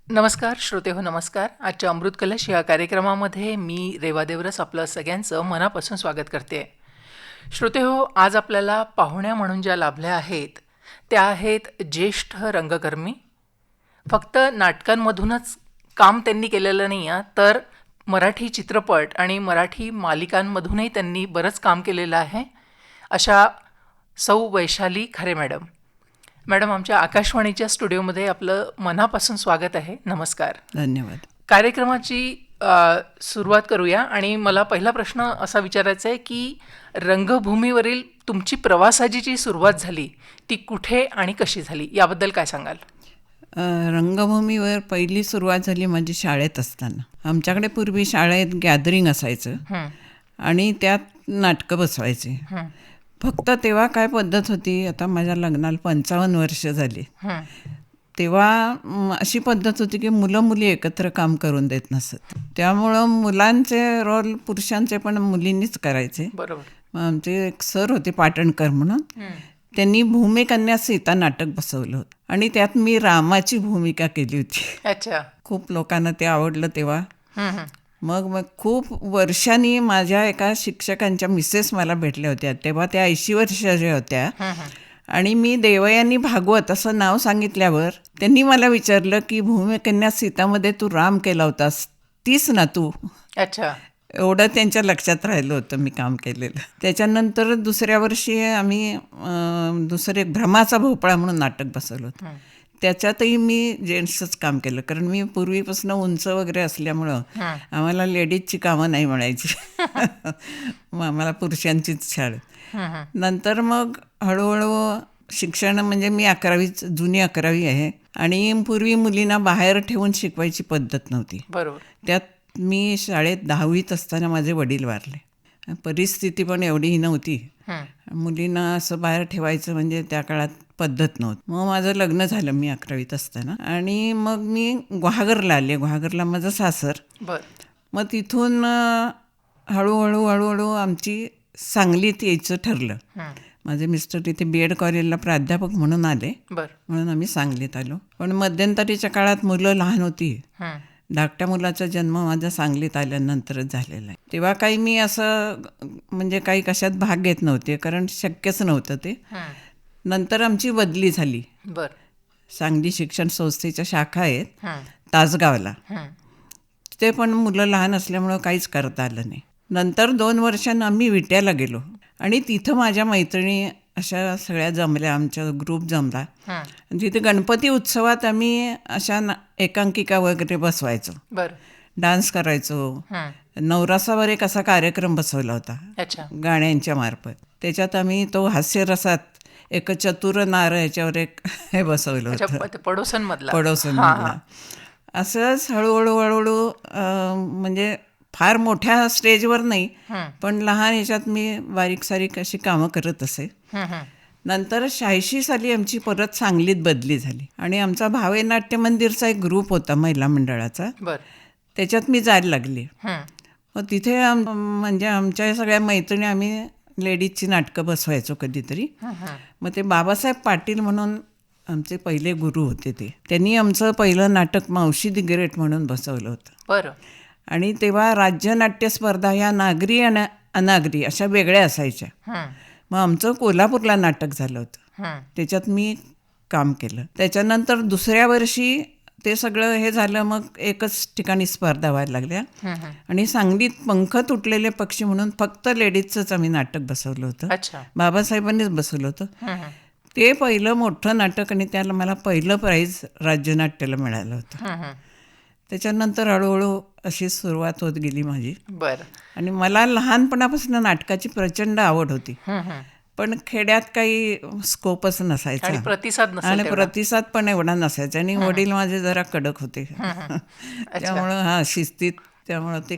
नमस्कार श्रोते हो, नमस्कार. आजच्या अमृत कलश या कार्यक्रमामध्ये मी रेवा देवरस आपलं सगळ्यांचं मनापासून स्वागत करते. श्रोते हो, आज आपल्याला पाहुण्या म्हणून ज्या लाभल्या आहेत त्या आहेत ज्येष्ठ रंगकर्मी. फक्त नाटकांमधूनच काम त्यांनी केलेलं नाही आहे, तर मराठी चित्रपट आणि मराठी मालिकांमधूनही त्यांनी बरंच काम केलेलं आहे. अशा सौ वैशाली खरे मॅडम. मॅडम, आमच्या आकाशवाणीच्या स्टुडिओमध्ये आपलं मनापासून स्वागत आहे. नमस्कार. धन्यवाद. कार्यक्रमाची सुरुवात करूया आणि मला पहिला प्रश्न असा विचारायचा आहे की रंगभूमीवरील तुमची प्रवासाची जी सुरुवात झाली ती कुठे आणि कशी झाली याबद्दल काय सांगाल? रंगभूमीवर पहिली सुरुवात झाली म्हणजे शाळेत असताना. आमच्याकडे पूर्वी शाळेत गॅदरिंग असायचं आणि त्यात नाटकं बसवायचे. फक्त तेव्हा काय पद्धत होती, आता माझ्या लग्नाला 55 वर्ष झाली, तेव्हा अशी पद्धत होती की मुलं मुली एकत्र काम करून देत नसत. त्यामुळं मुलांचे रोल पुरुषांचे पण मुलींनीच करायचे. बरोबर. मग आमचे एक सर होते पाटणकर म्हणून, त्यांनी भूमिकन्या सीता नाटक बसवलं होतं आणि त्यात मी रामाची भूमिका केली होती. अच्छा. खूप लोकांना ते आवडलं तेव्हा. मग मग खूप वर्षांनी माझ्या एका शिक्षकांच्या मिसेस मला भेटल्या होत्या. तेव्हा त्या 80 वर्षाच्या होत्या आणि मी देवयानी भागवत असं नाव सांगितल्यावर त्यांनी मला विचारलं की भूमिकन्या सीतामध्ये तू राम केला होतास, तीच ना तू? अच्छा. एवढं त्यांच्या लक्षात राहिलं होतं मी काम केलेलं. त्याच्यानंतर दुसऱ्या वर्षी आम्ही दुसरे भ्रमाचा भोपळा म्हणून नाटक बसवलं होतं. त्याच्यातही मी जेंट्सच काम केलं, कारण मी पूर्वीपासून उंच वगैरे असल्यामुळं आम्हाला लेडीजची कामं नाही मिळायची. मग आम्हाला पुरुषांचीच शाळेत. नंतर मग हळूहळू शिक्षण म्हणजे मी 11वी जुनी 11वी आहे आणि पूर्वी मुलींना बाहेर ठेवून शिकवायची पद्धत नव्हती. बरोबर. त्यात मी शाळेत 10वीत असताना माझे वडील वारले. परिस्थिती पण एवढीही नव्हती. मुलींना असं बाहेर ठेवायचं म्हणजे त्या काळात पद्धत नव्हती. मग माझं लग्न झालं मी 11वीत असताना आणि मग मी गुहागरला आले. गुहागरला माझं सासर. मग तिथून हळूहळू आमची सांगलीत यायचं ठरलं. माझे मिस्टर तिथे BEd कॉलेजला प्राध्यापक म्हणून आले, म्हणून आम्ही सांगलीत आलो. पण मध्यंतरीच्या काळात मुलं लहान होती. धाकट्या मुलाचा जन्म माझा सांगलीत आल्यानंतरच झालेला आहे. तेव्हा काही मी असं म्हणजे काही कशात भाग घेत नव्हते, कारण शक्यच नव्हतं ते. नंतर आमची बदली झाली. सांगली शिक्षण संस्थेच्या शाखा आहेत तासगावला. ते पण मुलं लहान असल्यामुळं काहीच करता आलं नाही. नंतर 2 वर्षांनी आम्ही विट्याला गेलो आणि तिथं माझ्या मैत्रिणी अशा सगळ्या जमल्या, आमचा ग्रुप जमला. तिथे गणपती उत्सवात आम्ही अशा एकांकिका वगैरे बसवायचो, डान्स करायचो. नवरासावर एक असा कार्यक्रम बसवला होता गाण्यांच्या मार्फत. त्याच्यात आम्ही तो हास्यरसात एक चतुर नार याच्यावर एक हे बसवलं होतं, पडोसनमधला. असंच हळूहळू म्हणजे फार मोठ्या स्टेजवर नाही, पण लहान ह्याच्यात मी बारीक सारीक अशी कामं करत असे. नंतर 86 साली आमची परत सांगलीत बदली झाली आणि आमचा भावे नाट्य मंदिरचा एक ग्रुप होता महिला मंडळाचा, त्याच्यात मी जायला लागली. मग तिथे म्हणजे आमच्या सगळ्या मैत्रिणी आम्ही लेडीजची नाटकं बसवायचो कधीतरी. मग ते बाबासाहेब पाटील म्हणून आमचे पहिले गुरु होते, त्यांनी आमचं पहिलं नाटक मावशी दी ग्रेट म्हणून बसवलं होतं. आणि तेव्हा राज्य नाट्य स्पर्धा ह्या नागरी आणि अनागरी अशा वेगळ्या असायच्या. मग आमचं कोल्हापूरला नाटक झालं होतं, त्याच्यात मी काम केलं. त्याच्यानंतर दुसऱ्या वर्षी ते सगळं हे झालं, मग एकच ठिकाणी स्पर्धा व्हायला लागल्या आणि सांगलीत पंख तुटलेले पक्षी म्हणून फक्त लेडीजचंच आम्ही नाटक बसवलं होतं. बाबासाहेबांनीच बसवलं होतं. ते पहिलं मोठं नाटक आणि त्याला मला पहिलं प्राईज राज्यनाट्याला मिळालं होतं. त्याच्यानंतर हळूहळू अशी सुरुवात होत गेली माझी. आणि मला लहानपणापासून नाटकाची प्रचंड आवड होती, पण खेड्यात काही स्कोपच नसायचा आणि प्रतिसाद पण एवढा नसायचा. आणि वडील माझे जरा कडक होते त्यामुळं शिस्तीत, त्यामुळं ते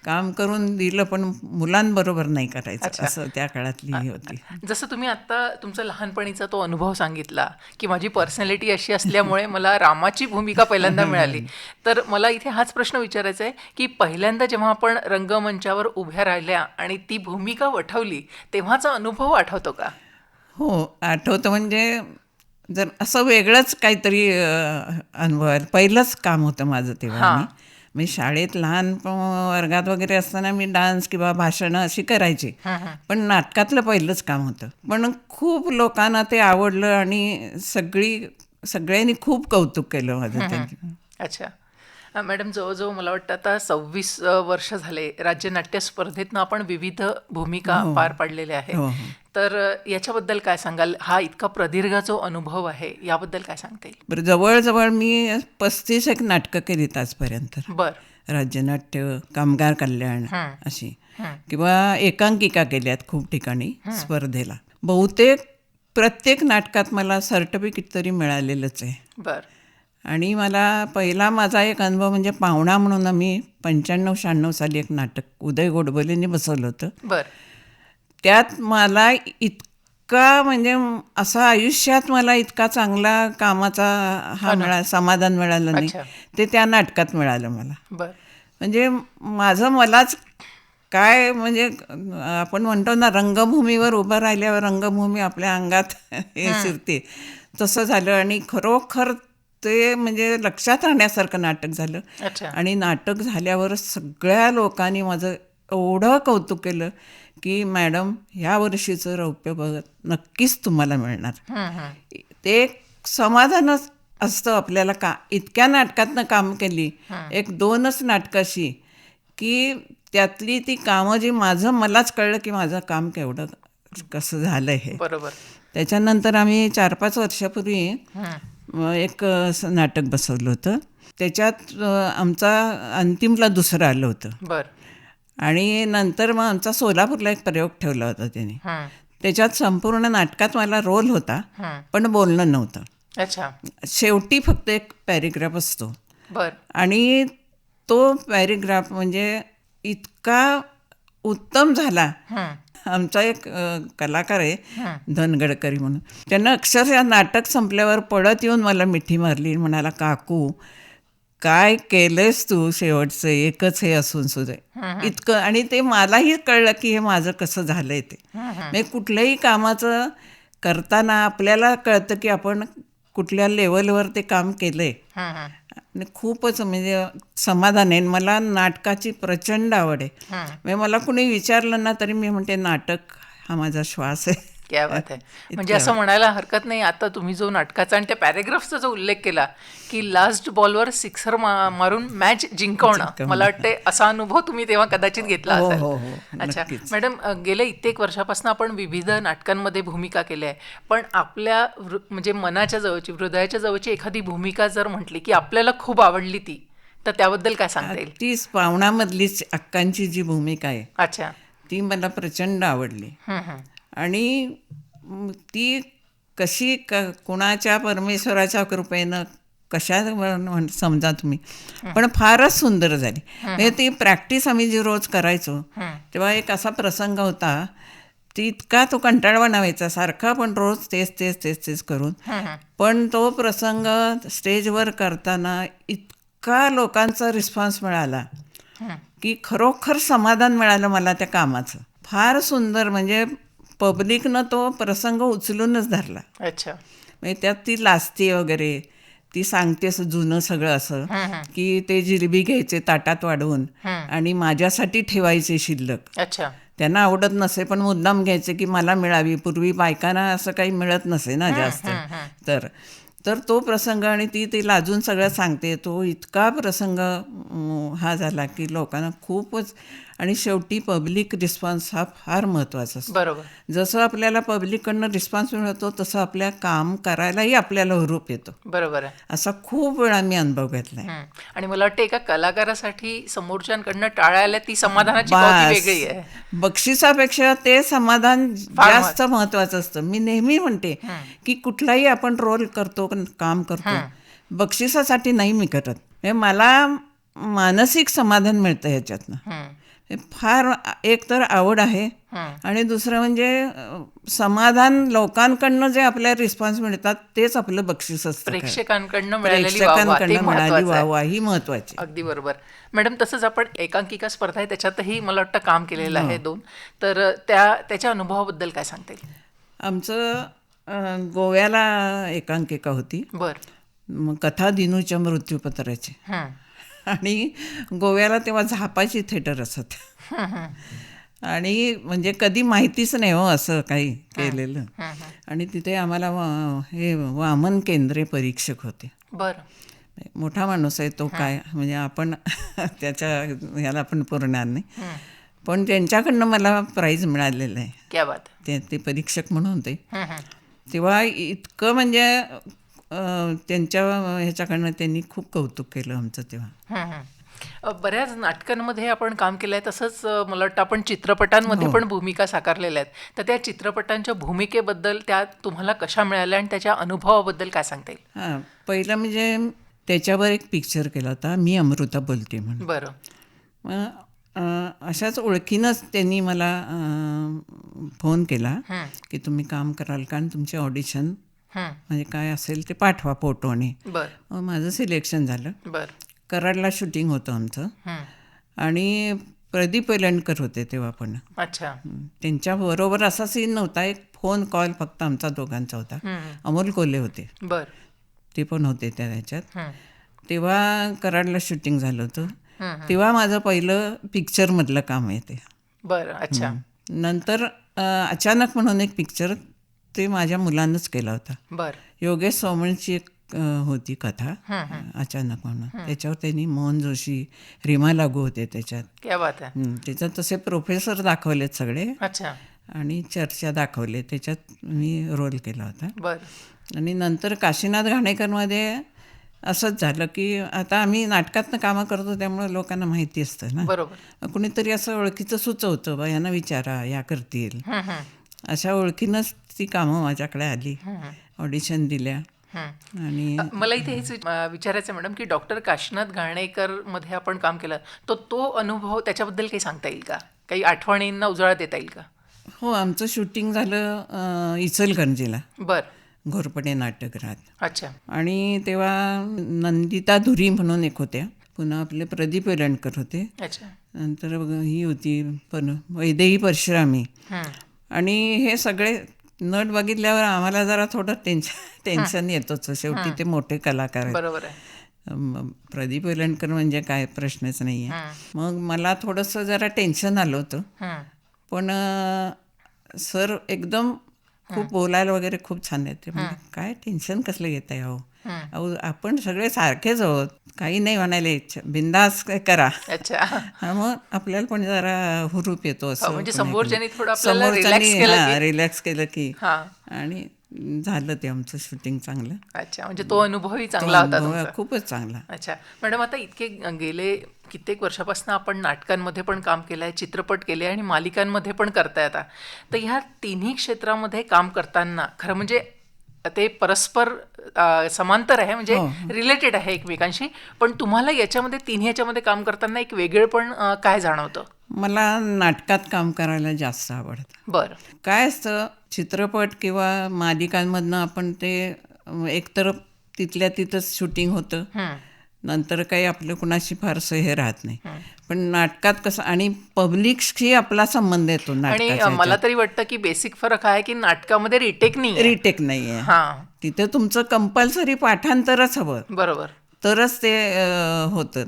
काम करून दिलं, पण मुलांबरोबर नाही करायचं, असं त्या काळातली ही होती. जसं तुम्ही आता तुमचा लहानपणीचा तो अनुभव सांगितला की माझी पर्सनॅलिटी अशी असल्यामुळे मला रामाची भूमिका पहिल्यांदा मिळाली, तर मला इथे हाच प्रश्न विचारायचा आहे की पहिल्यांदा जेव्हा आपण रंगमंचावर उभ्या राहिल्या आणि ती भूमिका वठवली तेव्हाचा अनुभव आठवतो का? हो, आठवतं. म्हणजे जर असं वेगळंच काहीतरी अनुभव आहे. पहिलंच काम होतं माझं तेव्हा. मी शाळेत लहान वर्गात वगैरे असताना मी डान्स किंवा भाषणं अशी करायची, पण नाटकातलं पहिलंच काम होतं. पण खूप लोकांना ते आवडलं आणि सगळ्यांनी खूप कौतुक केलं माझं त्यांनी. अच्छा. मॅडम, जवळजवळ मला वाटतं आता 26 वर्ष झाले राज्य नाट्य स्पर्धेतनं आपण विविध भूमिका पार पाडलेल्या आहेत. तर याच्याबद्दल काय सांगाल? हा इतका प्रदीर्घ जो अनुभव आहे याबद्दल काय सांगता येईल? बरं, जवळजवळ मी 35 एक नाटकं केलीत आजपर्यंत. राज्यनाट्य, कामगार कल्याण अशी, किंवा एकांकिका केल्यात खूप ठिकाणी स्पर्धेला. बहुतेक प्रत्येक नाटकात मला सर्टिफिकेट तरी मिळालेलंच आहे. आणि मला पहिला माझा एक अनुभव म्हणजे पाहुणा म्हणून आम्ही 95-96 साली एक नाटक उदय गोडबोलेंनी बसवलं होतं. त्यात मला इतका म्हणजे असं आयुष्यात मला इतका चांगला कामाचा समाधान मिळालं नाही, ते त्या नाटकात मिळालं मला. म्हणजे मलाच काय, म्हणजे आपण म्हणतो ना, रंगभूमीवर उभं राहिल्यावर रंगभूमी आपल्या अंगात हे शिरते, तसं झालं. आणि खरोखर ते म्हणजे लक्षात राहण्यासारखं नाटक झालं. आणि नाटक झाल्यावर सगळ्या लोकांनी माझं एवढं कौतुक केलं की मॅडम, ह्या वर्षीचं रौप्य पदक नक्कीच तुम्हाला मिळणार. ते एक समाधानच असतं आपल्याला. इतक्या नाटकातनं काम केली, 1-2च नाटकं अशी की त्यातली ती कामं जी मलाच कळलं की माझं काम केवढं कसं झालं हे. त्याच्यानंतर आम्ही 4-5 वर्षापूर्वी एक नाटक बसवलं होतं. त्याच्यात आमचा अंतिमला दुसरं आलं होतं. आणि नंतर मग आमचा सोलापूरला एक प्रयोग ठेवला होता त्याने. त्याच्यात संपूर्ण नाटकात मला रोल होता, पण बोलणं नव्हतं. शेवटी फक्त एक पॅरेग्राफ असतो. आणि तो पॅरेग्राफ म्हणजे इतका उत्तम झाला. आमचा एक कलाकार आहे धनगडकरी म्हणून, त्यानं अक्षरशः नाटक संपल्यावर पळत येऊन मला मिठी मारली, म्हणाला, काकू काय केलंयस तू, शेवटचं एकच हे असून सुद्धा इतकं. आणि ते मलाही कळलं की हे माझं कसं झालंय ते. म्हणजे कुठल्याही कामाचं करताना आपल्याला कळतं की आपण कुठल्या लेवलवर ते काम केलंय. आणि खूपच म्हणजे समाधान आहे. मला नाटकाची प्रचंड आवड आहे. म्हणजे मला कुणी विचारलं ना तरी मी म्हणते नाटक हा माझा श्वास आहे. क्या बात आहे. म्हणजे असं म्हणायला हरकत नाही. आता तुम्ही जो नाटकाचा आणि त्या पॅरेग्राफचा जो उल्लेख केला की लास्ट बॉलवर सिक्सर मारून मॅच जिंकवणं, मला वाटते असा अनुभव तुम्ही तेव्हा कदाचित घेतला असेल. अच्छा मॅडम, गेल्या कित्येक वर्षापासून आपण विविध नाटकांमध्ये भूमिका केल्या आहे, पण आपल्या म्हणजे मनाच्या जवळची, हृदयाच्या जवळची एखादी भूमिका जर म्हटली की आपल्याला खूप आवडली ती, तर त्याबद्दल काय सांगता येईल? तीच पाहुणामधलीच अक्कांची जी भूमिका आहे. अच्छा. ती मला प्रचंड आवडली. आणि ती कशी कुणाच्या परमेश्वराच्या कृपेनं कशा समजा तुम्ही, पण फारच सुंदर झाली. म्हणजे ती प्रॅक्टिस आम्ही जी रोज करायचो तेव्हा एक असा प्रसंग होता, ती इतका तो कंटाळवाणा व्हायचा सारखा, पण रोज तेच करून. पण तो प्रसंग स्टेजवर करताना इतका लोकांचा रिस्पॉन्स मिळाला की खरोखर समाधान मिळालं मला त्या कामाचं. फार सुंदर. म्हणजे पब्लिकनं तो प्रसंग उचलूनच धरला. अच्छा. म्हणजे त्यात ती लाजते वगैरे, ती सांगते असं जुनं सगळं असं की ते जिलेबी घ्यायचे ताटात वाढवून आणि माझ्यासाठी ठेवायचे शिल्लक. अच्छा. त्यांना आवडत नसे पण मुद्दाम घ्यायचे की मला मिळावी. पूर्वी बायकांना असं काही मिळत नसे ना जास्त. तर तो प्रसंग आणि ती लाजून सगळं सांगते, तो इतका प्रसंग हा झाला की लोकांना खूपच. आणि शेवटी पब्लिक रिस्पॉन्स हा फार महत्त्वाचा असतो. बरोबर. जसं आपल्याला पब्लिककडनं रिस्पॉन्स मिळतो तसं आपल्या काम करायलाही आपल्याला हुरूप येतो. बरोबर आहे. असा खूप वेळा मी अनुभव घेतलाय. आणि मला वाटतं एका कलाकारासाठी समोरच्यांकडनं टाळ्या आल्या ती समाधानाची पावती वेगळी आहे. बक्षिसापेक्षा ते समाधान जास्त महत्त्वाचं असतं. मी नेहमी म्हणते की कुठलाही आपण रोल करतो, काम करतो, बक्षिसासाठी नाही मी करत. मला मानसिक समाधान मिळतं ह्याच्यातनं. फार एक तर आवड आहे आणि दुसरं म्हणजे समाधान. लोकांकडनं जे आपल्याला रिस्पॉन्स मिळतात तेच आपलं बक्षीस असतं. प्रेक्षकांकडनं मिळालेली वाहवा ही महत्वाची. अगदी बरोबर. मॅडम, तसंच आपण एकांकिका स्पर्धा आहे त्याच्यातही मला वाटतं काम केलेलं आहे 2. तर त्याच्या अनुभवाबद्दल काय सांगता येईल? आमचं गोव्याला एकांकिका होती, बर. मग कथा दिनूच्या मृत्यूपत्राची. हं. आणि गोव्याला तेव्हा झापाची थिएटर असत. आणि म्हणजे कधी माहितीच नाही हो असं काही केलेलं. आणि तिथे आम्हाला हे वामन केंद्रे परीक्षक होते. बर. मोठा माणूस आहे तो, काय म्हणजे आपण त्याच्या ह्याला पण पुरणार नाही, पण त्यांच्याकडनं मला प्राईज मिळालेलं आहे. क्या बात. ते परीक्षक म्हणून होते तेव्हा. इतकं म्हणजे त्यांच्या ह्याच्याकडनं त्यांनी खूप कौतुक केलं आमचं तेव्हा. बऱ्याच नाटकांमध्ये आपण काम केलं आहे, तसंच मला वाटतं आपण चित्रपटांमध्ये पण भूमिका साकारलेल्या आहेत. तर त्या चित्रपटांच्या भूमिकेबद्दल त्या तुम्हाला कशा मिळाल्या आणि त्याच्या अनुभवाबद्दल काय सांगता येईल? हां, पहिलं म्हणजे त्याच्यावर एक पिक्चर केला होता, मी अमृता बोलते म्हणून. बरं. मग अशाच ओळखीनंच त्यांनी मला फोन केला की तुम्ही काम कराल का आणि तुमचे ऑडिशन म्हणजे काय असेल ते पाठवा फोटोने. बरं. माझं सिलेक्शन झालं. बरं. कराडला शूटिंग होतं आमचं. आणि प्रदीप वेलणकर होते तेव्हा पण. अच्छा. त्यांच्याबरोबर असा सीन नव्हता, एक फोन कॉल फक्त आमचा दोघांचा होता. अमोल कोल्हे होते. बरं. ते पण होते त्या ह्याच्यात. तेव्हा कराडला शूटिंग झालं होतं. तेव्हा माझं पहिलं पिक्चरमधलं काम आहे ते. बरं. अच्छा. नंतर अचानक म्हणून एक पिक्चर ते माझ्या मुलांनाच केला होता. बरं. योगेश सोमणची एक होती कथा, अचानक म्हणून. त्याच्यावर त्यांनी मोहन जोशी, रीमा लागू होते त्याच्यात. क्या बात आहे. त्याच्यात तसे प्रोफेसर दाखवलेत सगळे. अच्छा. आणि चर्चा दाखवले, त्याच्यात मी रोल केला होता. बरं. आणि नंतर काशीनाथ घाणेकरमध्ये असंच झालं की आता आम्ही नाटकातनं कामं करतो त्यामुळे लोकांना माहिती असतं ना. बरोबर. कुणीतरी असं ओळखीचं सुचवतं, बा यांना विचारा, या करतील. अशा ओळखीनंच ती कामं माझ्याकडे आली, ऑडिशन दिल्या. आणि मला इथे हेच विचारायचं मॅडम की डॉक्टर काशीनाथ घाणेकर मध्ये आपण काम केलं, तो अनुभव त्याच्याबद्दल काही सांगता येईल का? काही आठवणींना उजाळा देता येईल का? हो, आमचं शूटिंग झालं इचलकरंजीला. बरं. घोरपडे नाट्यगृहात. अच्छा. आणि तेव्हा नंदिता धुरी म्हणून एक होत्या, पुन्हा आपले प्रदीप वेलणकर होते. अच्छा. नंतर ही होती पण वैदेही परशुरामी. आणि हे सगळे नट बघितल्यावर आम्हाला जरा थोडं टेन्शन येतोच, शेवटी ते मोठे कलाकार आहेत. बरोबर आहे. प्रदीप वेलणकर म्हणजे काय प्रश्नच नाही आहे. मग मला थोडंसं जरा टेन्शन आलं होतं, पण सर एकदम खूप बोलायला वगैरे खूप छान येते. म्हणजे काय टेन्शन कसलं घेत आहे अहो, आपण सगळे सारखेच आहोत, काही नाही म्हणायला इच्छा, बिंदास करा. अच्छा. मग आपल्याला पण जरा हुरूप येतो असं. म्हणजे समोरच्यानी थोडं आपल्याला रिलॅक्स केलं की. हां. आणि झालं ते आमचं शूटिंग चांगलं. अच्छा. म्हणजे तो अनुभवही चांगला होता तुमचा. खूपच चांगला. अच्छा. मॅडम, आता इतके गेले कित्येक वर्षापासून आपण नाटकांमध्ये पण काम केलं आहे, चित्रपट केले आणि मालिकांमध्ये पण करताय आता. तर ह्या तिन्ही क्षेत्रामध्ये काम करताना खरं म्हणजे ते परस्पर समांतर आहे, म्हणजे रिलेटेड आहे एकमेकांशी, पण तुम्हाला याच्यामध्ये तिन्ही ह्याच्यामध्ये काम करताना एक वेगळेपण काय जाणवतं? मला नाटकात काम करायला जास्त आवडतं. बरं. काय असतं, चित्रपट किंवा मालिकांमधनं आपण ते एकतर तिथल्या तिथंच शूटिंग होतं, नंतर काही आपलं कुणाशी फारसं हे राहत नाही. पण नाटकात कसं, आणि पब्लिकशी आपला संबंध येतो. आणि मला तरी वाटतं की बेसिक फरक आहे की नाटकामध्ये रिटेक नाही आहे. हां, तिथे तुमचं कंपल्सरी पाठांतरच हवं. बरोबर. तरच ते होतं.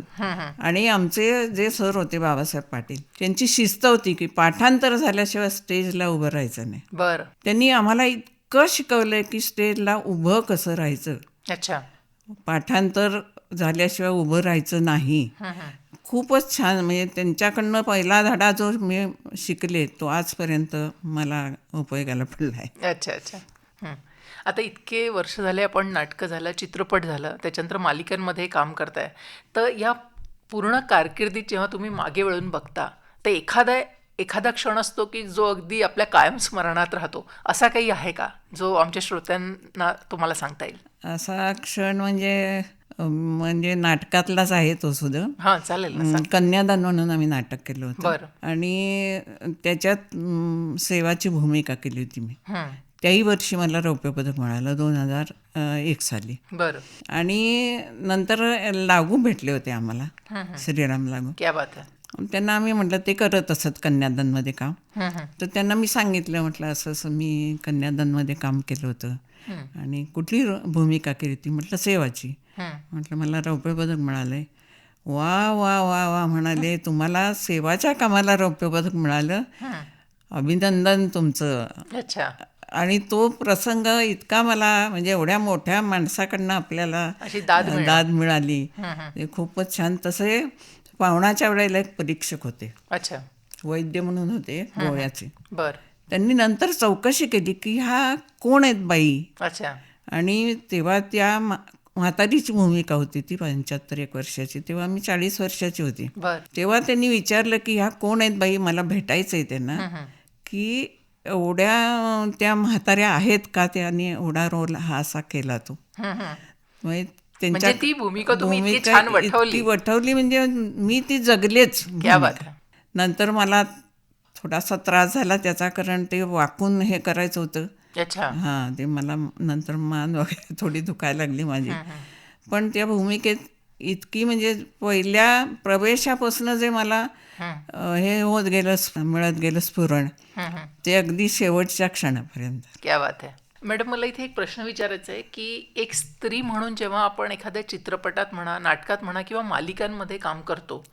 आणि आमचे जे सर होते बाबासाहेब पाटील, त्यांची शिस्त होती की पाठांतर झाल्याशिवाय स्टेजला उभं राहायचं नाही. बरं. त्यांनी आम्हाला इतकं शिकवलंय की स्टेजला उभं कसं राहायचं. अच्छा. पाठांतर झाल्याशिवाय उभं राहायचं नाही. खूपच छान. म्हणजे त्यांच्याकडनं पहिला धडा जो मी शिकले तो आजपर्यंत मला उपयोगाला पडला आहे. अच्छा. अच्छा. आता इतके वर्ष झाले आपण नाटकं झालं, चित्रपट झालं, त्याच्यानंतर मालिकांमध्ये काम करताय, तर या पूर्ण कारकिर्दीत जेव्हा तुम्ही मागे वळून बघता तर एखादा क्षण असतो की जो अगदी आपल्या कायम स्मरणात राहतो, असा काही आहे का जो आमच्या श्रोत्यांना तुम्हाला सांगता येईल? असा क्षण म्हणजे नाटकातलाच आहे तो सुद्धा. हां, चालेल ना. कन्यादान म्हणून आम्ही नाटक केलं होतं. बरं. आणि त्याच्यात सेवाची भूमिका केली होती मी. त्याही वर्षी मला रौप्य पदक मिळालं 2001 साली. बरं. आणि नंतर लागू भेटले होते आम्हाला, श्रीराम लागू. क्या बात आहे. त्यांना आम्ही म्हटलं, ते करत असत कन्यादानमध्ये काम. तर त्यांना मी सांगितलं, म्हटलं असं असं मी कन्यादानमध्ये काम केलं होतं आणि कुठली भूमिका केली ती. म्हटलं सेवाची. म्हटलं मला रौप्य पदक मिळालंय. वा वा वा वा म्हणाले, तुम्हाला सेवाच्या कामाला रौप्य पदक मिळालं, अभिनंदन तुमचं. अच्छा. आणि तो प्रसंग इतका मला म्हणजे एवढ्या मोठ्या माणसाकडनं आपल्याला अशी दाद मिळाली, ते खूपच छान. तसे पाहुणाच्या वेळेला एक परीक्षक होते, अच्छा, वैद्य म्हणून होते गोव्याचे. बर. त्यांनी नंतर चौकशी केली की ह्या कोण आहेत बाई. अच्छा. आणि तेव्हा त्या म्हातारीची भूमिका होती ती 75-1 वर्षाची. तेव्हा मी 40 वर्षाची होती. तेव्हा त्यांनी विचारलं की ह्या कोण आहेत बाई, मला भेटायचं आहे त्यांना, की एवढ्या त्या म्हाताऱ्या आहेत का, त्याने एवढा रोल हा असा केला तो. म्हणजे ती भूमिका इतकी वठवली म्हणजे मी ती जगलेच. नंतर मला थोडासा त्रास झाला त्याचा, कारण ते वाकून हे करायचं होतं. हां, ते मला नंतर मान वगैरे थोडी दुखायला लागली माझी. पण त्या भूमिकेत इतकी म्हणजे पहिल्या प्रवेशापासून जे मला हे होत गेलं, मिळत गेलं स्फुरण, ते अगदी शेवटच्या क्षणापर्यंत. क्या बात आहे. मॅडम, मला इथे एक प्रश्न विचारायचा आहे की एक स्त्री म्हणून जेव्हा आपण एखाद्या चित्रपटात म्हणा, नाटकात म्हणा किंवा मालिकांमध्ये काम करतो,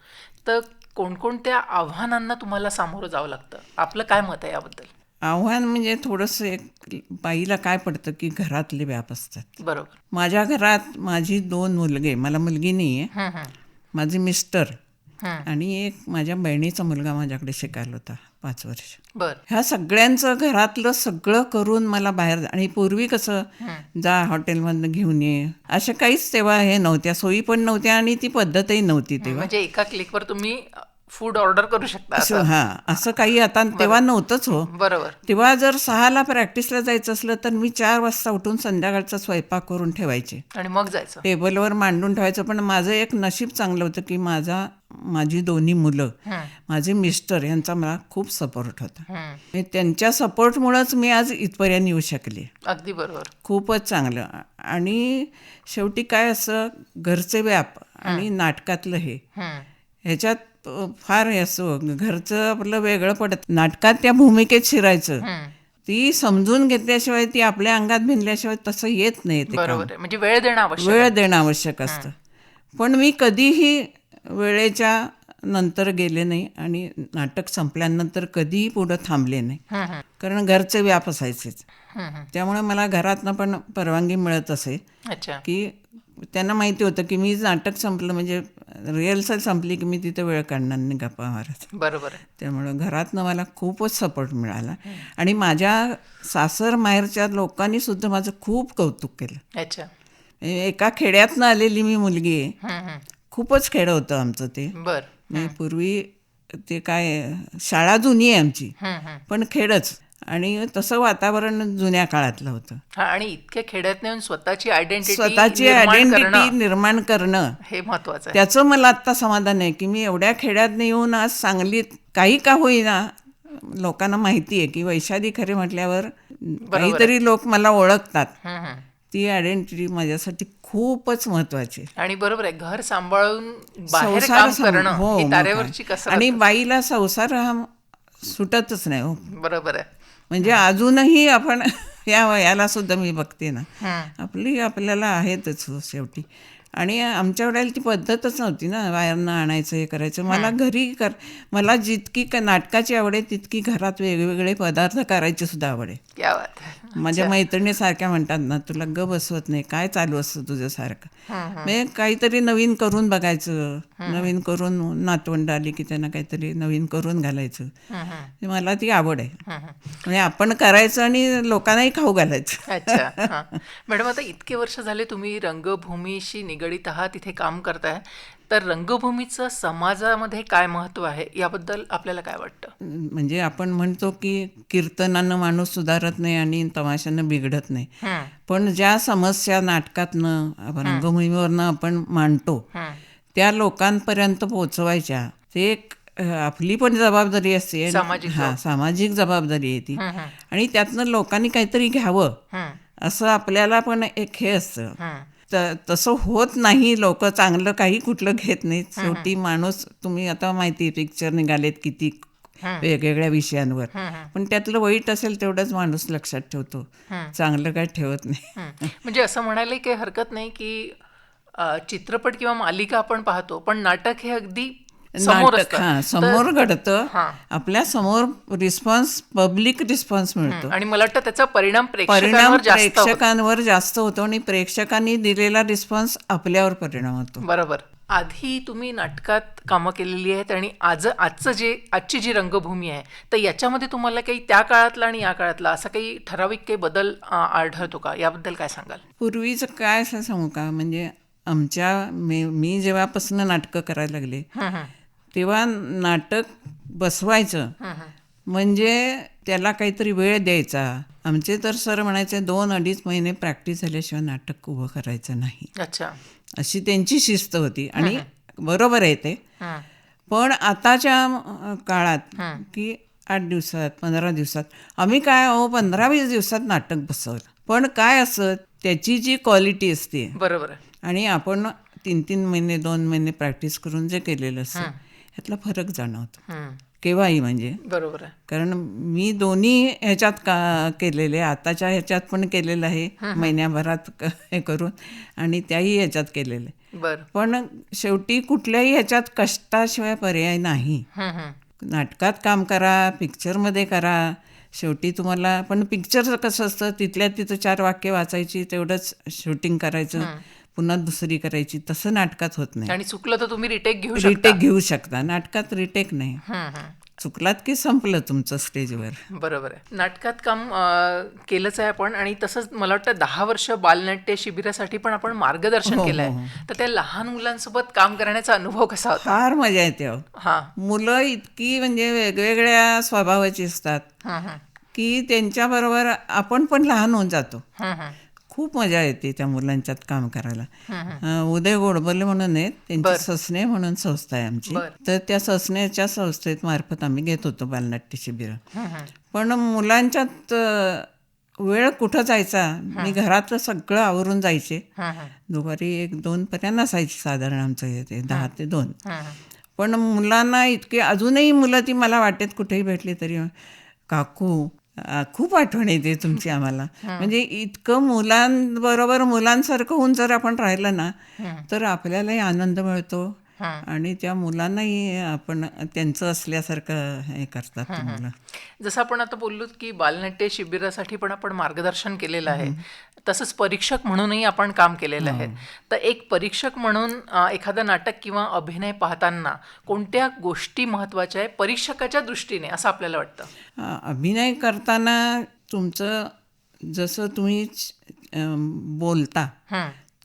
तर कोणकोणत्या आव्हानांना तुम्हाला सामोरं जावं लागतं? आपलं काय मत आहे याबद्दल? आव्हान म्हणजे थोडंसं एक बाईला काय पडतं की घरातले व्याप असतात. बरोबर. माझ्या घरात माझी 2 मुलगे, मला मुलगी नाही आहे, माझे मिस्टर आणि एक माझ्या बहिणीचा मुलगा माझ्याकडे शिकायला होता 5 वर्ष. ह्या सगळ्यांचं घरातलं सगळं करून मला बाहेर आणि पूर्वी कसं जा हॉटेलमधनं घेऊन ये, अशा काहीच तेव्हा हे नव्हत्या, सोयी पण नव्हत्या आणि ती पद्धतही नव्हती तेव्हा. म्हणजे एका क्लिकवर तुम्ही फूड ऑर्डर करू शकता असं काही आता तेव्हा नव्हतंच. हो, बरोबर. तेव्हा जर 6ला प्रॅक्टिसला जायचं असलं तर मी 4 वाजता उठून संध्याकाळचा स्वयंपाक करून ठेवायचे आणि मग जायचं, टेबलवर मांडून ठेवायचं. पण माझं एक नशीब चांगलं होतं की माझी 2 मुलं, माझे मिस्टर यांचा मला खूप सपोर्ट होता. त्यांच्या सपोर्टमुळेच मी आज इथपर्यंत येऊ शकले. अगदी बरोबर. खूपच चांगलं. आणि शेवटी काय, असं घरचे व्याप आणि नाटकातलं हे, ह्याच्यात फार असं घरचं आपलं वेगळं पडत. नाटकात त्या भूमिकेत शिरायचं, ती समजून घेतल्याशिवाय, ती आपल्या अंगात भिनल्याशिवाय तसं येत नाही ते काम. म्हणजे वेळ देणं आवश्यक असतं. पण मी कधीही वेळेच्या नंतर गेले नाही आणि नाटक संपल्यानंतर कधीही पुढं थांबले नाही, कारण घरचे व्याप असायचेच. त्यामुळे मला घरातनं पण परवानगी मिळत असे की त्यांना माहिती होतं की मी नाटक संपलं म्हणजे रिहर्सल संपली की मी तिथे वेळ काढणार नाही गप्पा मारत. बरोबर. त्यामुळं घरातनं मला खूपच सपोर्ट मिळाला. आणि माझ्या सासर माहेरच्या लोकांनी सुद्धा माझं खूप कौतुक केलं. एका खेड्यातनं आलेली मी मुलगी आहे, खूपच खेडं होतं आमचं ते. पूर्वी ते काय, शाळा जुनी आहे आमची पण खेडच, आणि तसं वातावरण जुन्या काळातलं होतं. आणि इतक्या खेड्यात नेऊन स्वतःची आयडेंटिटी निर्माण करणं हे महत्वाचं आहे. त्याचं मला आत्ता समाधान आहे की मी एवढ्या खेड्यात येऊन आज सांगलीत काही का होईना लोकांना माहिती आहे की वैशाली खरे म्हटल्यावर काहीतरी लोक मला ओळखतात. ती आयडेंटिटी माझ्यासाठी खूपच महत्वाची. आणि बरोबर आहे, घर सांभाळून बाहेर काम करणं ही तारेवरची कसरत. आणि बाईला संसार हा सुटतच नाही. हो, बरोबर आहे. म्हणजे अजूनही आपण या वयाला सुद्धा मी बघते ना, आपल्याला आहेतच शेवटी. आणि आमच्या वेळेला ती पद्धतच नव्हती ना, बाहेरनं आणायचं हे करायचं. मला घरी मला जितकी नाटकाची आवड आहे तितकी घरात वेगवेगळे पदार्थ करायची सुद्धा आवड आहे. माझ्या मैत्रिणी सारख्या म्हणतात ना, तुला ग बसवत नाही, काय चालू असतं तुझ्यासारखं. म्हणजे काहीतरी नवीन करून बघायचं, नवीन करून नातवंड आली की त्यांना काहीतरी नवीन करून घालायचं, मला ती आवड आहे. म्हणजे आपण करायचं आणि लोकांनाही खाऊ घालायचं. अच्छा. मॅडम, आता इतके वर्ष झाले तुम्ही रंगभूमीशी निगडीत आहात, तिथे काम करताय, तर रंगभूमीचं समाजामध्ये काय महत्व आहे याबद्दल आपल्याला काय वाटतं? म्हणजे आपण म्हणतो की कीर्तनानं माणूस सुधारत नाही आणि तमाशानं बिघडत नाही, पण ज्या समस्या नाटकातनं रंगभूमीवरनं आपण मांडतो त्या लोकांपर्यंत पोहोचवायच्या, ते एक आपली पण जबाबदारी असते. सामाजिक जबाबदारी आहे ती. आणि त्यातनं लोकांनी काहीतरी घ्यावं असं आपल्याला पण एक हे असतं. तसं होत नाही. लोक चांगलं काही कुठलं घेत नाहीत. शेवटी माणूस, तुम्ही आता माहिती पिक्चर निघालेत किती वेगवेगळ्या विषयांवर, पण त्यातलं वाईट असेल तेवढंच माणूस लक्षात ठेवतो, चांगलं काय ठेवत नाही. म्हणजे असं म्हणायला काही हरकत नाही की चित्रपट किंवा मालिका आपण पाहतो, पण नाटक हे अगदी समोर नाटक असतं. समोर घडतं, हां. आपल्या समोर रिस्पॉन्स, पब्लिक रिस्पॉन्स मिळतो. आणि मला वाटतं त्याचा परिणाम परिणाम प्रेक्षकांवर जास्त होतो. प्रेक्षकांवर जास्त होतो आणि प्रेक्षकांनी दिलेला रिस्पॉन्स आपल्यावर परिणाम होतो. बरोबर. आधी तुम्ही नाटकात कामं केलेली आहेत आणि आजची जी रंगभूमी आहे, तर याच्यामध्ये तुम्हाला काही त्या काळातला आणि या काळातला असा काही ठराविक काही बदल आढळतो का? याबद्दल काय सांगाल? पूर्वीचं काय असं सांगू का, म्हणजे मी जेव्हापासून नाटकं करायला लागले तेव्हा नाटक बसवायचं म्हणजे त्याला काहीतरी वेळ द्यायचा. आमचे तर सर म्हणायचे 2-2.5 महिने प्रॅक्टिस झाल्याशिवाय नाटक उभं करायचं नाही. अच्छा. अशी त्यांची शिस्त होती आणि बरोबर आहे ते. पण आताच्या काळात की 8 दिवसात 15 दिवसात आम्ही काय 15-20 दिवसात नाटक बसवलं. पण काय असं त्याची जी क्वालिटी असते, बरोबर. आणि आपण 3-3 महिने 2 महिने प्रॅक्टिस करून जे केलेलं असतं ह्यातला फरक जाणवतो केव्हाही. म्हणजे बरोबर आहे. कारण मी दोन्ही ह्याच्यात केलेले, आताच्या ह्याच्यात पण केलेलं आहे महिन्याभरात हे करून, आणि त्याही ह्याच्यात केलेलं आहे. बरं. पण शेवटी कुठल्याही ह्याच्यात कष्टाशिवाय पर्याय नाही. नाटकात काम करा, पिक्चरमध्ये करा, शेवटी तुम्हाला. पण पिक्चरचं कसं असतं, तिथल्या तिथं 4 वाक्य वाचायची, तेवढंच शूटिंग करायचं, पुन्हा दुसरी करायची. तसं नाटकात होत नाही. आणि चुकलं तर तुम्ही रिटेक घेऊ शकता. नाटकात रिटेक नाही. चुकलात की संपलं तुमचं स्टेजवर. बरोबर आहे. नाटकात काम केलंच आहे आपण, आणि तसंच मला वाटतं 10 वर्ष बालनाट्य शिबिरासाठी पण आपण मार्गदर्शन केलं आहे. तर त्या लहान मुलांसोबत काम करण्याचा अनुभव कसा होता? फार मजा येते. मुलं इतकी म्हणजे वेगवेगळ्या स्वभावाची असतात की त्यांच्याबरोबर आपण पण लहान होऊन जातो. खूप मजा येते त्या मुलांच्यात काम करायला. उदय गोडबोले म्हणून आहेत, त्यांची ससने म्हणून संस्था आहे आमची. तर त्या ससनेच्या संस्थेत मार्फत आम्ही घेत होतो बालनाट्य शिबिर. पण मुलांच्यात वेळ कुठं जायचा, मी घरातलं सगळं आवरून जायचे. दुपारी 1-2 पर्यंत असायची साधारण आमचं ते 10 ते 2. पण मुलांना इतके, अजूनही मुलं ती मला वाटेत कुठेही भेटली तरी, काकू खूप आठवण येते तुमची आम्हाला. म्हणजे इतकं मुलांबरोबर मुलांसारखं होऊन जर आपण राहिलं ना, तर आपल्यालाही आनंद मिळतो आणि त्या मुलांनाही आपण त्यांचं असल्यासारखं हे करतात मुलं. जसं आपण आता बोललो की बालनाट्य शिबिरासाठी पण आपण मार्गदर्शन केलेलं आहे, तसंच परीक्षक म्हणूनही आपण काम केलेलं आहे. तर एक परीक्षक म्हणून एखादं नाटक किंवा अभिनय पाहताना कोणत्या गोष्टी महत्त्वाच्या आहे परीक्षकाच्या दृष्टीने, असं आपल्याला वाटतं? अभिनय करताना तुमचं जसं तुम्ही बोलता,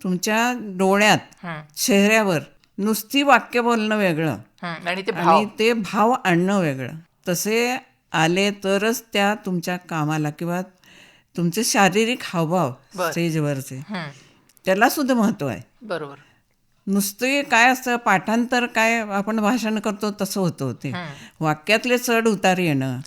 तुमच्या डोळ्यात, चेहऱ्यावर नुसती वाक्य बोलणं वेगळं आणि ते भाव आणणं वेगळं. तसे आले तरच त्या तुमच्या कामाला किंवा तुमचे शारीरिक हावभाव स्टेजवरचे, त्याला सुद्धा महत्त्व आहे. बरोबर. नुसते काय असतं, पाठांतर काय आपण भाषण करतो तसं होतं. ते वाक्यातले चढ उतार येणं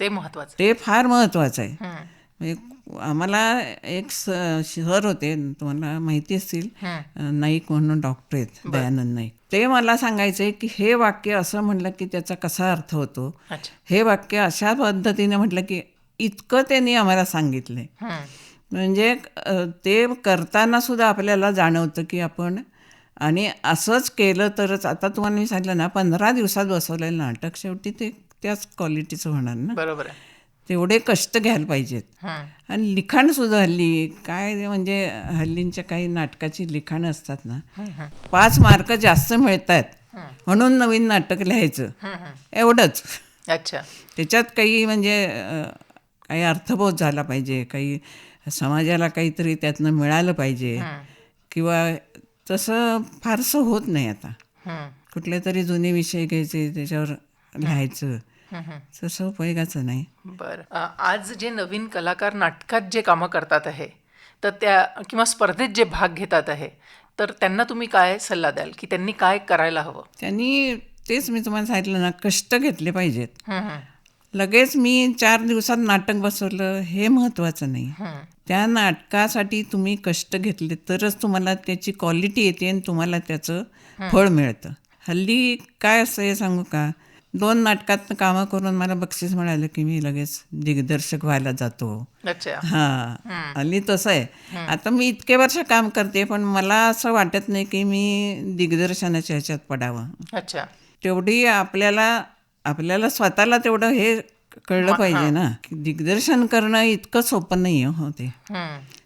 ते फार महत्त्वाचं आहे. आम्हाला एक सर होते, तुम्हाला माहिती असतील, नाईक म्हणून डॉक्टर आहेत, दयानंद नाईक. ते मला सांगायचे की हे वाक्य असं म्हटलं की त्याचा कसा अर्थ होतो, हे वाक्य अशा पद्धतीने म्हटलं की, इतकं त्यांनी आम्हाला सांगितलंय. म्हणजे ते करताना सुद्धा आपल्याला जाणवतं की आपण, आणि असंच केलं तरच. आता तुम्हाला मी सांगितलं ना, 15 दिवसात बसवलेलं नाटक शेवटी ते त्याच क्वालिटीचं होणार ना. बरोबर आहे. तेवढे कष्ट घ्यायला पाहिजेत. आणि लिखाण सुद्धा हल्ली काय, म्हणजे हल्लींच्या काही नाटकाची लिखाणं असतात ना, 5 मार्क जास्त मिळतात म्हणून नवीन नाटक लिहायचं, एवढंच. अच्छा. त्याच्यात काही म्हणजे काही अर्थबोध झाला पाहिजे, काही समाजाला काहीतरी त्यातनं मिळालं पाहिजे, किंवा तसं फारसं होत नाही आता. कुठले तरी जुने विषय घ्यायचे, त्याच्यावर लिहायचं, तसं उपयोगाचं नाही. बरं. आज जे नवीन कलाकार नाटकात जे कामं करतात आहे, तर त्या किंवा स्पर्धेत जे भाग घेतात आहे, तर त्यांना तुम्ही काय सल्ला द्याल की त्यांनी काय करायला हवं? त्यांनी तेच मी तुम्हाला सांगितलं ना, कष्ट घेतले पाहिजेत. लगेच मी 4 दिवसात नाटक बसवलं हे महत्त्वाचं नाही. त्या नाटकासाठी तुम्ही कष्ट घेतले तरच तुम्हाला त्याची क्वालिटी येते आणि तुम्हाला त्याचं फळ मिळतं. हल्ली काय असं हे सांगू का, 2 नाटकात कामं करून मला बक्षीस मिळालं की मी लगेच दिग्दर्शक व्हायला जातो. हां, हल्ली तसं आहे. आता मी इतके वर्ष काम करते पण मला असं वाटत नाही की मी दिग्दर्शनाच्या ह्याच्यात पडावं. तेवढी आपल्याला स्वतःला तेवढं हे कळलं पाहिजे ना की दिग्दर्शन करणं इतकं सोपं नाही हो ते.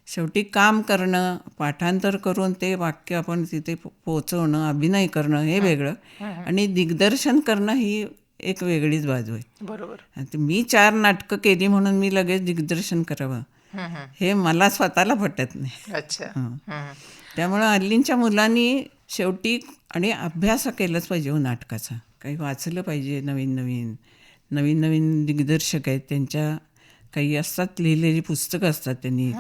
शेवटी काम करणं, पाठांतर करून ते वाक्य आपण तिथे पोहोचवणं, अभिनय करणं हे वेगळं आणि दिग्दर्शन करणं ही एक वेगळीच बाजू आहे. बरोबर. मी 4 नाटकं केली म्हणून मी लगेच दिग्दर्शन करावं हे मला स्वतःला पटत नाही. त्यामुळं हल्लींच्या मुलांनी शेवटी आणि अभ्यास केलाच पाहिजे हो नाटकाचा. काही वाचलं पाहिजे, नवीन दिग्दर्शक आहेत त्यांच्या काही असतात लिहिलेली पुस्तकं असतात, त्यांनी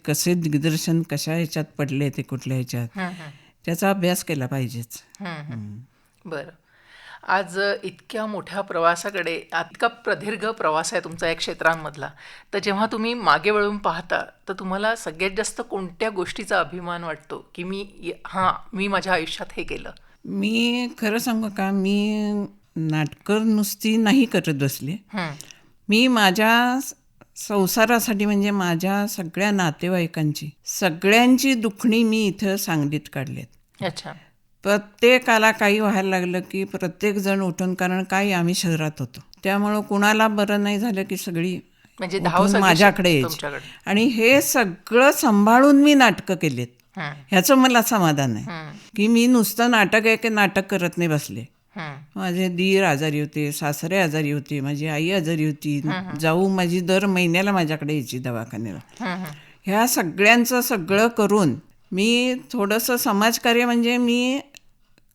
कसे दिग्दर्शन कशा ह्याच्यात पडले ते कुठल्या ह्याच्यात त्याचा अभ्यास केला पाहिजेच. बरं, आज इतक्या मोठ्या प्रवासाकडे, इतका प्रदीर्घ प्रवास आहे तुमचा या क्षेत्रांमधला, तर जेव्हा तुम्ही मागे वळून पाहता तर तुम्हाला सगळ्यात जास्त कोणत्या गोष्टीचा अभिमान वाटतो की मी माझ्या आयुष्यात हे केलं? मी खरं सांगू का, मी नाटकं नुसती नाही करत बसले. मी माझ्या संसारासाठी म्हणजे माझ्या सगळ्या नातेवाईकांची सगळ्यांची दुखणी मी इथं सांगलीत काढलेत. प्रत्येकाला काही व्हायला लागलं की प्रत्येक जण उठून, कारण काही आम्ही शहरात होतो त्यामुळं कुणाला बरं नाही झालं की सगळी म्हणजे माझ्याकडे यायची. आणि हे सगळं सांभाळून मी नाटकं केलेत. ह्याचं मला समाधान आहे की मी नुसतं नाटक आहे की नाटक करत नाही बसले. माझे दीर आजारी होते, सासरे आजारी होते, माझी आई आजारी होती, जाऊ माझी दर महिन्याला माझ्याकडे यायची दवाखान्याला. ह्या सगळ्यांचं सगळं करून मी थोडंसं समाजकार्य म्हणजे मी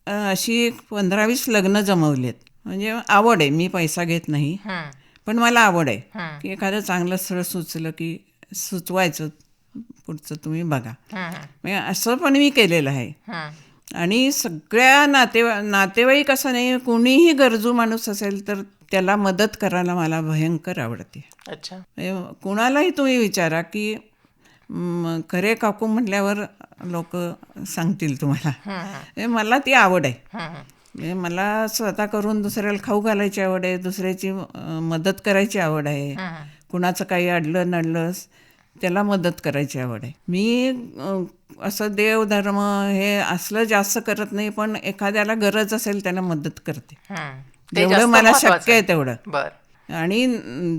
अशी 15-20 लग्न जमवलेत. म्हणजे आवड आहे, मी पैसा घेत नाही पण मला आवड आहे की एखादं चांगलं स्थळ सुचलं की सुचवायचं, पुढचं तुम्ही बघा. म्हणजे असं पण मी केलेलं आहे. आणि सगळ्या नातेवाईक असं नाही, कोणीही गरजू माणूस असेल तर त्याला मदत करायला मला भयंकर आवडते. कुणालाही तुम्ही विचारा की खरे काकू म्हटल्यावर लोक सांगतील तुम्हाला. मला ती आवड आहे. मला स्वतः करून दुसऱ्याला खाऊ घालायची आवड आहे, दुसऱ्याची मदत करायची आवड आहे. कुणाचं काही अडलं नडलं त्याला मदत करायची आवड आहे. मी असं देवधर्म हे असलं जास्त करत नाही पण एखाद्याला गरज असेल त्याला मदत करते जेवढं मला शक्य आहे तेवढं. आणि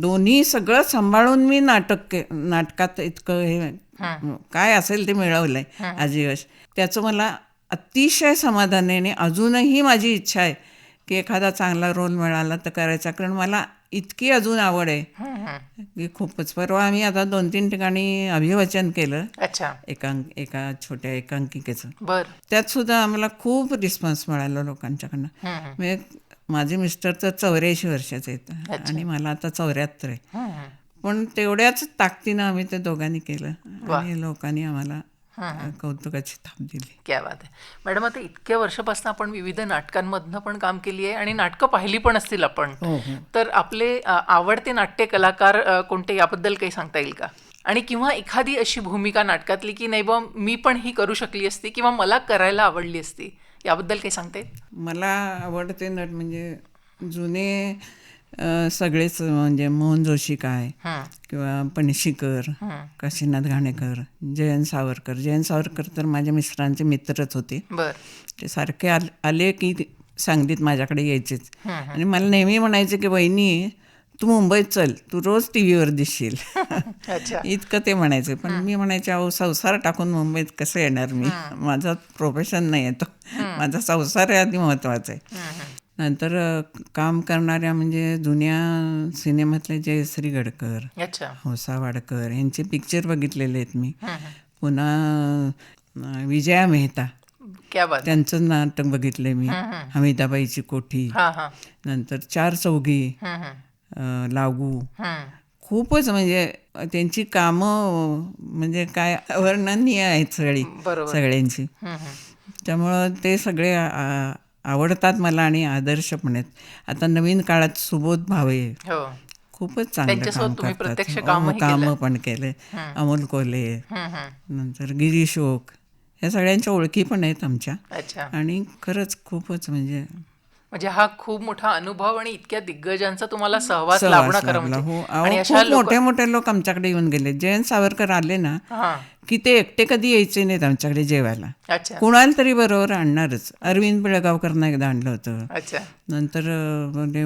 दोन्ही सगळं सांभाळून मी नाटकात इतकं हे काय असेल ते मिळवलंय आजीवश. त्याचं मला अतिशय समाधान आहे. आणि अजूनही माझी इच्छा आहे की एखादा चांगला रोल मिळाला तर करायचा, कारण मला इतकी अजून आवड आहे की खूपच. परवा आम्ही आता 2-3 ठिकाणी अभिवाचन केलं एका छोट्या एकांकिकेचं. त्यात सुद्धा आम्हाला खूप रिस्पॉन्स मिळाला लोकांच्याकडनं. म्हणजे माझे मिस्टर तर 84 वर्षाचे आहेत आणि मला आता 74 आहे. पण तेवढ्याच ताकदीनं आम्ही ते दोघांनी केलं आणि लोकांनी आम्हाला कौतुकाची थाप दिली. क्या बात आहे मॅडम. आता इतक्या वर्षापासून आपण विविध नाटकांमधनं पण काम केली आहे आणि नाटकं पाहिली पण असतील आपण, तर आपले आवडते नाट्य कलाकार कोणते याबद्दल काही सांगता येईल का? आणि किंवा एखादी अशी भूमिका नाटकातली की नाही बा मी पण ही करू शकली असती किंवा मला करायला आवडली असती, याबद्दल काही सांगता येईल? मला आवडते नट म्हणजे जुने सगळेच, म्हणजे मोहन जोशी काय किंवा पणशीकर, काशीनाथ घाणेकर, जयंत सावरकर तर माझ्या मिस्टरांचे मित्रच होते. ते सारखे आले की सांगलीत माझ्याकडे यायचेच आणि मला नेहमी म्हणायचे की वहिनी तू मुंबईत चल, तू रोज टीव्हीवर दिसशील. इतकं ते म्हणायचे. पण मी म्हणायचे अहो संसार टाकून मुंबईत कसं येणार मी, माझं प्रोफेशन नाही आहे तो, माझा संसार आहे आधी महत्त्वाचा आहे. नंतर काम करणाऱ्या म्हणजे जुन्या सिनेमातले जयश्री गडकर, हौसा वाडकर यांचे पिक्चर बघितलेले आहेत मी. पुन्हा विजया मेहता त्यांचं नाटक बघितलंय मी, हमीदाबाईची कोठी, नंतर 4 चौघी, लागू. खूपच म्हणजे त्यांची कामं म्हणजे काय अवर्णनीय आहेत सगळ्यांची. त्यामुळं ते सगळे आवडतात मला आणि आदर्श पण आहेत. आता नवीन काळात सुबोध भावे, खूपच चांगलं काम त्यांच्यासोबत तुम्ही करतात. प्रत्यक्ष हो, कामही कामं केलं. पण केले. अमोल कोल्हे, हं. नंतर गिरीश ओक, ह्या सगळ्यांच्या ओळखी पण आहेत आमच्या. अच्छा. आणि खरंच खूपच म्हणजे म्हणजे हा खूप मोठा अनुभव आणि इतक्या दिग्गजांचा तुम्हाला सहवास लाभणं सहवास खरं लाभला. म्हणजे. हो, आणि अहो अशा खूप लोक मोठे मोठे लोक आमच्याकडे येऊन गेले. जयंत सावरकर आले ना हां. की ते एकटे कधी यायचे नाहीत आमच्याकडे जेवायला. अच्छा. कुणाला तरी बरोबर आणणारच. अरविंद पिळगावकरनं एकदा आणलं होतं. अच्छा. नंतर म्हणजे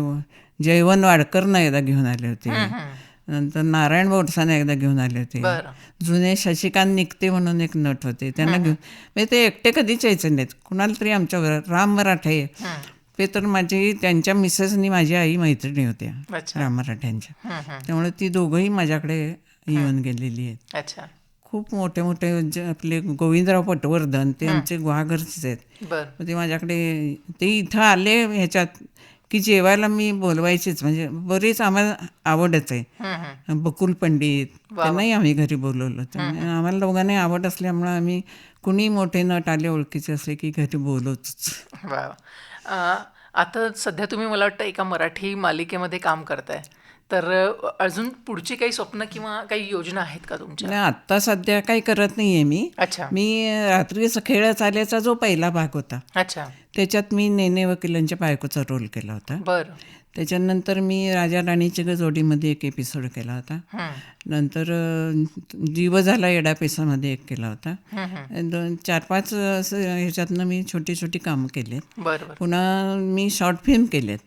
जयवंत वाडकरनं एकदा घेऊन आले होते. नंतर नारायण बोरसाने एकदा घेऊन आले होते. बरं. जुने शशिकांत निकते म्हणून एक नट होते, त्यांना घेऊन. म्हणजे ते एकटे कधीच यायचे नाहीत. कुणाला तरी आमच्यावर राम मराठे, ते तर माझी त्यांच्या मिसेसनी माझी आई मैत्रिणी होत्या अच्छा. राम मराठ्यांच्या. त्यामुळे ती दोघंही माझ्याकडे येऊन गेलेली आहेत. अच्छा. खूप मोठे मोठे आपले गोविंदराव पटवर्धन, ते आमचे गुहागरचेच आहेत. बरं. ते माझ्याकडे, ते इथं आले ह्याच्यात की जेवायला मी बोलवायचीच. म्हणजे बरीच आम्हाला आवडच आहे. बकुल पंडित, त्यांनाही आम्ही घरी बोलवलं. त्यामुळे आम्हाला दोघांनाही आवड असल्यामुळं आम्ही कुणी मोठे नट आले ओळखीचे असले की घरी बोलवतोच. वा. आता सध्या तुम्ही मला वाटतं एका मराठी मालिकेमध्ये काम करताय, तर अजून पुढची काही स्वप्न किंवा काही योजना आहेत का तुमच्या? नाही, आत्ता सध्या काही करत नाही आहे मी. अच्छा. मी रात्रीचा खेळ चालायचा जो पहिला भाग होता, अच्छा. त्याच्यात मी नेने वकिलांच्या बायकोचा रोल केला होता. बरं. त्याच्यानंतर मी राजा राणीच्या जोडीमध्ये एक एपिसोड केला होता. नंतर जीव झाला येडा पेसामध्ये एक केला होता. 4-5 ह्याच्यातनं मी छोटी छोटी कामं केली. बरं. पुन्हा मी शॉर्ट फिल्म केलेत.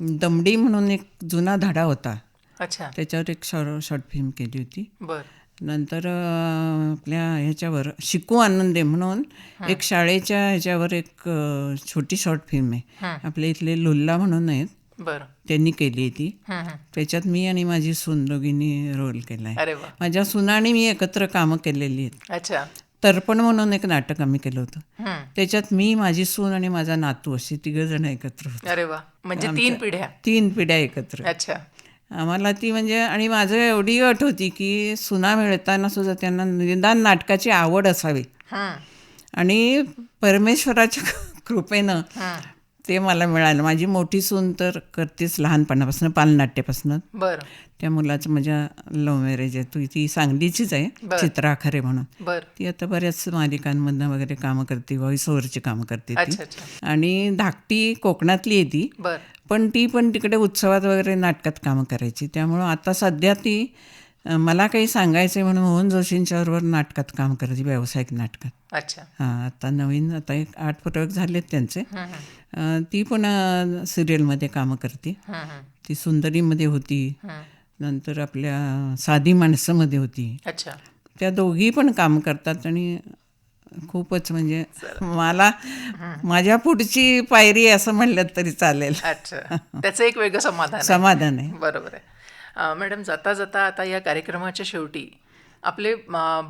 दमडी म्हणून एक जुना धडा होता, अच्छा. त्याच्यावर एक शॉर्ट फिल्म केली होती. बरं. नंतर आपल्या ह्याच्यावर शिकू आनंदे म्हणून एक शाळेच्या ह्याच्यावर एक छोटी शॉर्ट फिल्म आहे. आपल्या इथले लुल्ला म्हणून आहेत, बरं. त्यांनी केली आहे ती. त्याच्यात मी आणि माझी सून दोघींनी रोल केला आहे. अरे वा. माझ्या सुना आणि मी एकत्र कामं केलेली आहेत. अच्छा. तर्पण म्हणून एक नाटक आम्ही केलं होतं, त्याच्यात मी, माझी सून आणि माझा नातू अशी 3 जण एकत्र होतो. अरे वा. म्हणजे 3 पिढ्या. 3 पिढ्या एकत्र. अच्छा. आम्हाला ती म्हणजे, आणि माझं एवढी अट होती की सुना मिळताना सुद्धा त्यांना निदान नाटकाची आवड असावी. आणि परमेश्वराच्या कृपेनं ते मला मिळालं. माझी मोठी सून तर करतेच लहानपणापासून, बालनाट्यापासून. बरं. त्या मुलाचं माझ्या लव्ह मॅरेज आहे. ती सांगलीचीच आहे, चित्रा खरे म्हणून. बरं. ती आता बऱ्याच मालिकांमधनं वगैरे कामं करते, व्हॉइस ओव्हरची कामं करते ती. अच्छा. आणि धाकटी कोकणातली आहे ती, पण ती पण तिकडे उत्सवात वगैरे नाटकात कामं करायची. त्यामुळं आता सध्या ती मला काही सांगायचं आहे म्हणून मोहन जोशींच्या बरोबर नाटकात काम करायची, व्यावसायिक नाटकात. अच्छा. हां, आता नवीन, आता एक 8 प्रयोग झालेत त्यांचे. ती पण सिरियलमध्ये कामं करते. ती सुंदरीमध्ये होती, नंतर आपल्या साधी माणसामध्ये होती. अच्छा. त्या दोघी पण काम करतात. आणि खूपच म्हणजे मला माझ्या पुढची पायरी असं म्हणलं तरी चालेल. अच्छा. त्याचं एक वेगळं समाधान आहे. बरोबर आहे. मॅडम, जाता जाता आता या कार्यक्रमाच्या शेवटी आपले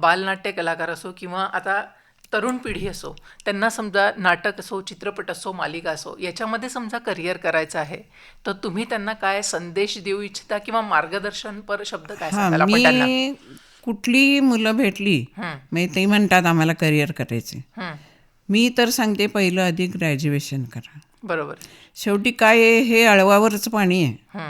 बालनाट्य कलाकार असो किंवा आता तरुण पिढी असो, त्यांना समजा नाटक असो, चित्रपट असो, मालिका असो, याच्यामध्ये समजा करिअर करायचं आहे, तर तुम्ही त्यांना काय संदेश देऊ इच्छिता किंवा मार्गदर्शनपर शब्द काय सांगाल? मी कुठली मुलं भेटली, म्हणजे ते म्हणतात आम्हाला करिअर करायचे, मी तर सांगते पहिलं आधी ग्रॅज्युएशन करा. बरोबर. शेवटी काय आहे, हे अळवावरच पाणी आहे.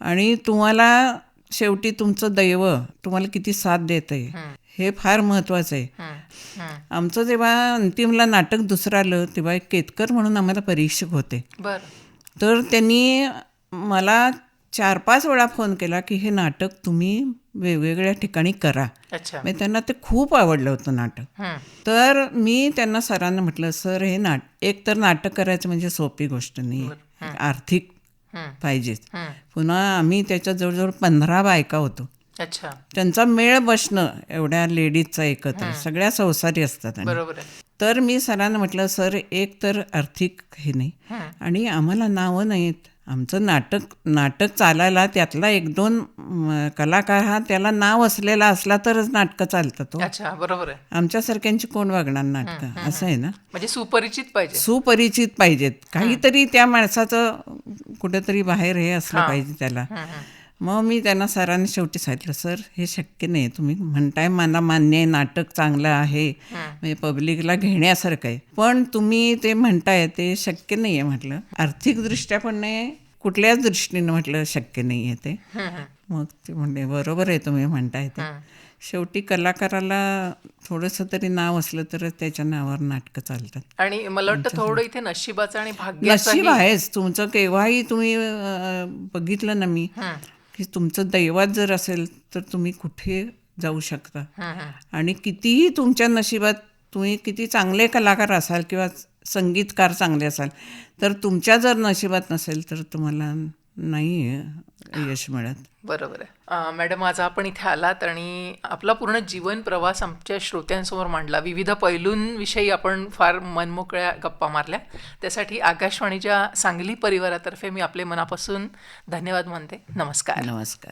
आणि तुम्हाला शेवटी तुमचं दैव तुम्हाला किती साथ देत आहे हे फार महत्त्वाचं आहे. आमचं जेव्हा अंतिमला नाटक दुसरं आलं, तेव्हा एक केतकर म्हणून आम्हाला परीक्षक होते. तर त्यांनी मला 4-5 वेळा फोन केला की हे नाटक तुम्ही वेगवेगळ्या ठिकाणी करा. म्हणजे त्यांना ते खूप आवडलं होतं नाटक. तर मी त्यांना सरांना म्हटलं, सर हे एक तर नाटक करायचं म्हणजे सोपी गोष्ट नाही, आर्थिक पाहिजेच. पुन्हा आम्ही त्याच्यात जवळजवळ 15 बायका होतो. अच्छा. त्यांचा मेळ बसणं एवढ्या लेडीजचा एकत्र, सगळ्या संसारी असतात. तर मी सरांना म्हटलं, सर एक तर आर्थिक हे नाही, आणि आम्हाला नावं नाहीत. आमचं नाटक चालायला त्यातला 1-2 कलाकार हा त्याला नाव असलेला असला तरच नाटकं चालतात. अच्छा. बरोबर आहे. आमच्यासारख्यांची कोण वागणार नाटकं, असं आहे ना. म्हणजे सुपरिचित पाहिजेत. काहीतरी त्या माणसाचं कुठेतरी बाहेर हे असलं पाहिजे त्याला. मग मी त्यांना सरांनी शेवटी सांगितलं, सर हे शक्य नाही, तुम्ही म्हणताय मला मान्य आहे, नाटक चांगलं आहे, म्हणजे पब्लिकला घेण्यासारखं आहे, पण तुम्ही ते म्हणताय ते शक्य नाही आहे म्हटलं. आर्थिकदृष्ट्या पण नाही, कुठल्याच दृष्टीनं म्हटलं शक्य नाही आहे ते. मग ते म्हणले बरोबर आहे तुम्ही म्हणताय ते. शेवटी कलाकाराला थोडंसं तरी नाव असलं तर त्याच्या नावावर नाटकं चालतात. आणि मला वाटतं थोडं इथे नशिबाचं आणि भाग्याचं नशीब आहेच तुमचं. केव्हाही तुम्ही बघितलं ना मी की तुमचं दैवात जर असेल तर तुम्ही कुठे जाऊ शकता. आणि कितीही तुमच्या नशिबात तुम्ही किती चांगले कलाकार असाल किंवा संगीतकार चांगले असाल तर तुमच्या जर नशिबात नसेल तर तुम्हाला नाही यश मिळत. बरोबर आहे. मॅडम, आज आपण इथे आलात आणि आपला पूर्ण जीवन प्रवास आमच्या श्रोत्यांसमोर मांडला. विविध पैलूंविषयी आपण फार मनमोकळ्या गप्पा मारल्या. त्यासाठी आकाशवाणीच्या सांगली परिवारातर्फे मी आपले मनापासून धन्यवाद मानते. नमस्कार. नमस्कार.